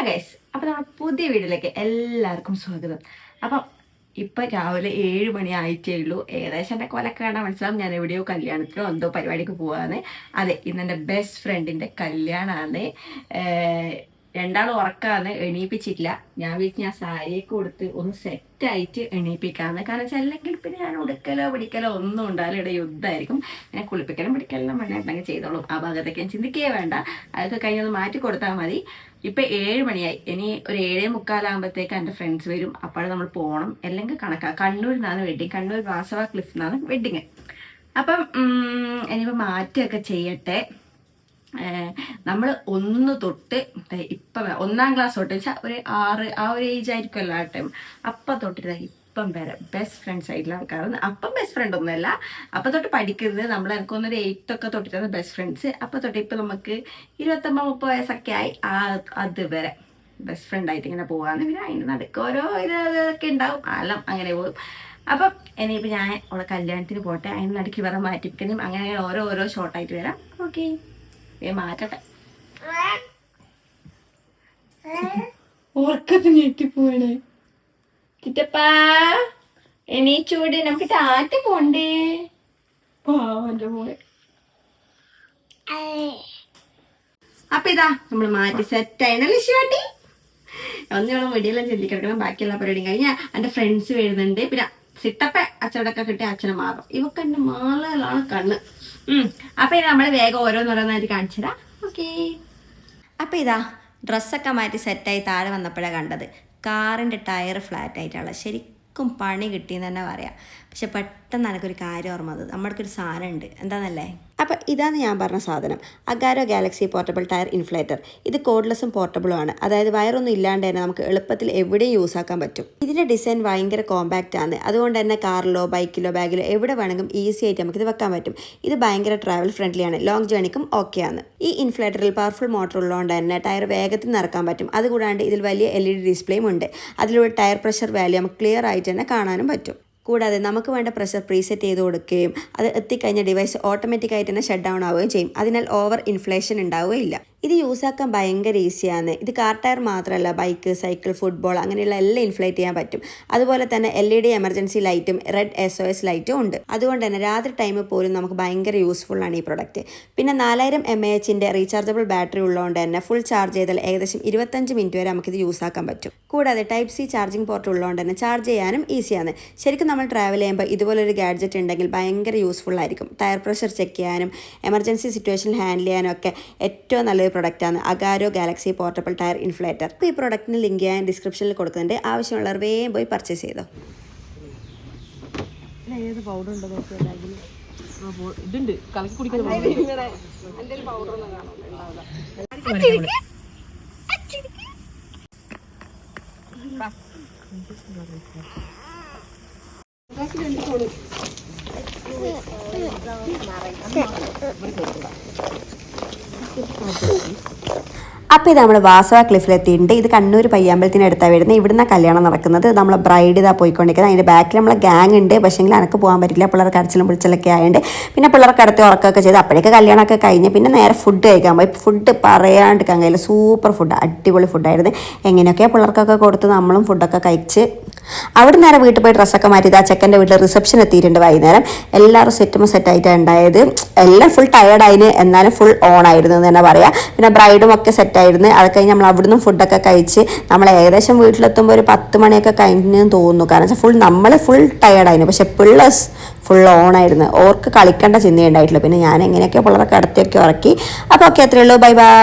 Guys, അപ്പോൾ നമ്മുടെ പുതിയ വീഡിയോയിലേക്ക് എല്ലാവർക്കും സ്വാഗതം. അപ്പം ഇപ്പം രാവിലെ 7 മണി ആയിട്ടേ ഉള്ളൂ. ഏകദേശം എൻ്റെ കൊലക്ക് കാണാൻ മനസ്സിലാവും ഞാൻ എവിടെയോ കല്യാണത്തിനോ എന്തോ പരിപാടിക്ക് പോവാന്ന്. അതെ, ഇന്നെൻ്റെ ബെസ്റ്റ് ഫ്രണ്ടിൻ്റെ കല്യാണമാണ്. രണ്ടാളും ഉറക്കാന്ന് എണീപ്പിച്ചിട്ടില്ല. ഞാൻ സാരിയൊക്കെ കൊടുത്ത് ഒന്ന് സെറ്റായിട്ട് എണീപ്പിക്കാന്ന്. കാരണം വെച്ചാൽ അല്ലെങ്കിൽ പിന്നെ ഞാൻ ഉടുക്കലോ പിടിക്കലോ ഒന്നും ഉണ്ടാവില്ല, ഇവിടെ യുദ്ധമായിരിക്കും. പിന്നെ കുളിപ്പിക്കലും പിടിക്കലും വേണമെങ്കിൽ ചെയ്തോളും. ആ ഭാഗത്തൊക്കെ ഞാൻ ചിന്തിക്കേ വേണ്ട, അതൊക്കെ കഴിഞ്ഞൊന്ന് മാറ്റി കൊടുത്താൽ മതി. ഇപ്പം 7 മണിയായി. ഇനി ഒരു 7:45 എൻ്റെ ഫ്രണ്ട്സ് വരും. അപ്പോഴും നമ്മൾ പോകണം. അല്ലെങ്കിൽ കണക്കാണ്. കണ്ണൂരിൽ നിന്നാണ് വെഡ്ഡിങ്. കണ്ണൂർ വാസവ ക്ലിഫിൽ നിന്നാണ് വെഡ്ഡിങ്. അപ്പം ഇനിയിപ്പോൾ മാറ്റുകയൊക്കെ ചെയ്യട്ടെ. നമ്മൾ 1 തൊട്ട് ഇപ്പം 1ാം ക്ലാസ് തൊട്ട് വെച്ചാൽ ഒരു 6 ആ ഒരു ഏജ് ആയിരിക്കുമല്ലോ ആ ടൈം. അപ്പം തൊട്ടിട്ട് ഇപ്പം വരെ ബെസ്റ്റ് ഫ്രണ്ട്സ് ആയിട്ടുള്ള ആൾക്കാരാണ്. അപ്പം ബെസ്റ്റ് ഫ്രണ്ട് ഒന്നുമല്ല, അപ്പം തൊട്ട് പഠിക്കുന്നത്. നമ്മൾ എനിക്കൊന്നൊരു 8th ഒക്കെ തൊട്ടിട്ടാണ് ബെസ്റ്റ് ഫ്രണ്ട്സ്. അപ്പം തൊട്ട് ഇപ്പം നമുക്ക് 29-30 വയസ്സൊക്കെ ആയി. അതുവരെ ബെസ്റ്റ് ഫ്രണ്ടായിട്ട് ഇങ്ങനെ പോകാമെന്ന്. പിന്നെ അതിന് നടുക്ക് ഓരോ ഇതൊക്കെ ഉണ്ടാവും, ആലം അങ്ങനെ പോകും. അപ്പം ഇനിയിപ്പോൾ ഞാൻ അവളെ കല്യാണത്തിന് പോട്ടെ, അതിന് നടുക്ക് ഇവരെ മാറ്റിപ്പിക്കണം. അങ്ങനെ ഓരോ ഷോർട്ടായിട്ട് വരാം. ഓക്കെ, മാറ്റട്ടെ. ഉറക്കത്തിന് ഞെട്ടിപ്പോണേ ചിറ്റപ്പാ, എണീച്ചൂടെ, നമുക്ക് ടാറ്റ പോണ്ടേ. പാവന്റെ മോളെ. അപ്പൊ ഇതാ നമ്മൾ മാറ്റി സെറ്റായിണല്ലോ ശിവാട്ടി. ഒന്നോളം വെടിയെല്ലാം ചെല്ലിക്കിടക്കണം. ബാക്കിയുള്ള പരിപാടിയും കഴിഞ്ഞാൽ എൻ്റെ ഫ്രണ്ട്സ് വരുന്നുണ്ട്. പിന്നെ സിട്ടപ്പ അച്ഛനോടൊക്കെ കിട്ടിയ അച്ഛനെ മാറും. ഇവക്ക് എൻ്റെ മാളകളാണ് കണ്ണ്. അപ്പൊ ഇത് നമ്മൾ വേഗം ഓരോന്നോരോന്നായിട്ട് കാണിച്ചു തരാം. ഓക്കെ, അപ്പൊ ഇതാ ഡ്രസ്സൊക്കെ മാറ്റി സെറ്റായി താഴെ വന്നപ്പോഴാണ് കണ്ടത് കാറിൻ്റെ ടയർ ഫ്ലാറ്റ് ആയിട്ടുള്ള. ശരിക്കും പണി കിട്ടിയെന്ന് തന്നെ പറയാം. പക്ഷെ പെട്ടെന്ന് എനിക്കൊരു കാര്യം ഓർമ്മ വന്നത്, നമ്മുടെ അടുത്തൊരു സാധനം ഉണ്ട്. എന്താണെന്നല്ലേ? അപ്പോൾ ഇതാണ് ഞാൻ പറഞ്ഞ സാധനം, Agaro galaxy portable tyre inflator. ഇത് കോഡ്ലെസ്സും പോർട്ടബിളും ആണ്. അതായത് വയറൊന്നും ഇല്ലാണ്ട് തന്നെ നമുക്ക് എളുപ്പത്തിൽ എവിടെയും യൂസ് ആക്കാൻ പറ്റും. ഇതിൻ്റെ ഡിസൈൻ ഭയങ്കര കോമ്പാക്റ്റ് ആണ്. അതുകൊണ്ട് തന്നെ കാറിലോ ബൈക്കിലോ ബാഗിലോ എവിടെ വേണമെങ്കിലും ഈസി ആയിട്ട് നമുക്കിത് വെക്കാൻ പറ്റും. ഇത് ഭയങ്കര ട്രാവൽ ഫ്രണ്ട്ലി ആണ്. ലോങ് ജേണിക്കും ഓക്കെ ആണ്. ഈ ഇൻഫ്ലേറ്ററിൽ പവർഫുൾ മോട്ടർ ഉള്ളതുകൊണ്ട് തന്നെ ടയർ വേഗത്തിൽ നിറക്കാൻ പറ്റും. അതുകൂടാണ്ട് ഇതിൽ വലിയ LED ഡിസ്പ്ലേയും ഉണ്ട്. അതിലൂടെ ടയർ പ്രഷർ വാല്യൂ നമുക്ക് ക്ലിയർ ആയിട്ട് തന്നെ കാണാനും പറ്റും. കൂടാതെ നമുക്ക് വേണ്ട പ്രഷർ പ്രീസെറ്റ് ചെയ്ത് കൊടുക്കുകയും അത് എത്തിക്കഴിഞ്ഞ ഡിവൈസ് ഓട്ടോമാറ്റിക്കായിട്ട് തന്നെ ഷട്ട് ഡൗൺ ആവുകയും ചെയ്യും. അതിനാൽ ഓവർ ഇൻഫ്ലേഷൻ ഉണ്ടാവുകയില്ല. ഇത് യൂസാക്കാൻ ഭയങ്കര ഈസിയാണ്. ഇത് കാർ ടയർ മാത്രമല്ല, ബൈക്ക്, സൈക്കിൾ, ഫുട്ബോൾ അങ്ങനെയുള്ള എല്ലാം ഇൻഫ്ലേറ്റ് ചെയ്യാൻ പറ്റും. അതുപോലെ തന്നെ LED എമർജൻസി ലൈറ്റും റെഡ് SOS ലൈറ്റും ഉണ്ട്. അതുകൊണ്ട് തന്നെ രാത്രി ടൈമിൽ പോലും നമുക്ക് ഭയങ്കര യൂസ്ഫുൾ ആണ് ഈ പ്രൊഡക്റ്റ്. പിന്നെ 4000 mAh റീചാർജബിൾ ബാറ്ററി ഉള്ളതുകൊണ്ട് തന്നെ ഫുൾ ചാർജ് ചെയ്താൽ ഏകദേശം 25 മിനിറ്റ് വരെ നമുക്കിത് യൂസാക്കാൻ പറ്റും. കൂടാതെ Type-C ചാർജിങ് പോർട്ട് ഉള്ളതുകൊണ്ട് തന്നെ ചാർജ് ചെയ്യാനും ഈസിയാണ്. ശരിക്കും നമ്മൾ ട്രാവൽ ചെയ്യുമ്പോൾ ഇതുപോലൊരു ഗാഡ്ജറ്റ് ഉണ്ടെങ്കിൽ ഭയങ്കര യൂസ്ഫുൾ ആയിരിക്കും. ടയർ പ്രഷർ ചെക്ക് ചെയ്യാനും എമർജൻസി സിറ്റുവേഷൻ ഹാൻഡിൽ ചെയ്യാനും ഒക്കെ ഏറ്റവും നല്ലൊരു പ്രൊഡക്റ്റാണ് Agaro galaxy portable tyre inflator. അപ്പോൾ ഈ പ്രൊഡക്റ്റിന് ലിങ്ക് ഞാൻ ഡിസ്ക്രിപ്ഷനിൽ കൊടുക്കുന്നുണ്ട്. ആവശ്യമുള്ളവർ വേഗം പോയി പർച്ചേസ് ചെയ്തോ. ഏത് പൗഡർ ഉണ്ടോ നോക്കിയാൽ ഇതുണ്ട്, കലക്കി കുടിക്കുന്ന അപ്പോൾ ഇത് നമ്മൾ വാസവ ക്ലിഫിലെത്തിയിട്ടുണ്ട്. ഇത് കണ്ണൂർ പയ്യാമ്പലത്തിന് അടുത്താണ് വരുന്നത്. ഇവിടുന്ന് കല്യാണം നടക്കുന്നത്. നമ്മളെ ബ്രൈഡ് ഇതാ പോയിക്കൊണ്ടിരിക്കുന്നത്. അതിൻ്റെ ബാക്കിൽ നമ്മളെ ഗ്യാങ് ഉണ്ട്. പക്ഷേങ്കിൽ എനിക്ക് പോകാൻ പറ്റില്ല, പിള്ളേർ കരച്ചിലും പിടിച്ചിലൊക്കെ ആയതുകൊണ്ട്. പിന്നെ പിള്ളേർക്ക് അടുത്ത് ഉറക്കമൊക്കെ ചെയ്ത് അപ്പോഴേക്ക് കല്യാണമൊക്കെ കഴിഞ്ഞ് പിന്നെ നേരെ ഫുഡ് കഴിക്കാൻ പോയി. ഫുഡ് പറയാണ്ടിരിക്കാൻ കഴിയില്ല, സൂപ്പർ ഫുഡ്, അടിപൊളി ഫുഡായിരുന്നു. എങ്ങനെയൊക്കെ പിള്ളേർക്കൊക്കെ കൊടുത്ത് നമ്മളും ഫുഡൊക്കെ കഴിച്ച് അവിടെ നേരെ വീട്ടിൽ പോയി ഡ്രസ്സൊക്കെ മാറ്റി ആ ചെക്കൻ്റെ വീട്ടിൽ റിസപ്ഷൻ എത്തിയിട്ടുണ്ട്. വൈകുന്നേരം എല്ലാവരും സെറ്റായിട്ടാണ് ഉണ്ടായത്. എല്ലാം ഫുൾ ടയേർഡായിരുന്നു, എന്നാലും ഫുൾ ഓൺ ആയിരുന്നു എന്ന് തന്നെ പറയാം. പിന്നെ ബ്രൈഡും ഒക്കെ സെറ്റായിരുന്നു. അത് കഴിഞ്ഞ് നമ്മൾ അവിടുന്ന് ഫുഡൊക്കെ കഴിച്ച് നമ്മൾ ഏകദേശം വീട്ടിലെത്തുമ്പോൾ ഒരു 10 മണിയൊക്കെ കഴിഞ്ഞെന്ന് തോന്നുന്നു. കാരണം വെച്ചാൽ നമ്മൾ ഫുൾ ടയേർഡായിരുന്നു. പക്ഷെ പിള്ളേഴ്സ് ഫുൾ ഓണായിരുന്നു. ഓർക്ക് കളിക്കേണ്ട ചിന്തയുണ്ടായിട്ടില്ല. പിന്നെ ഞാൻ എങ്ങനെയൊക്കെയോ പിള്ളേരൊക്കെ അടുത്തൊക്കെ ഉറക്കി. അപ്പോൾ ഓക്കെ, അത്രയേ ഉള്ളൂ. Bye bye.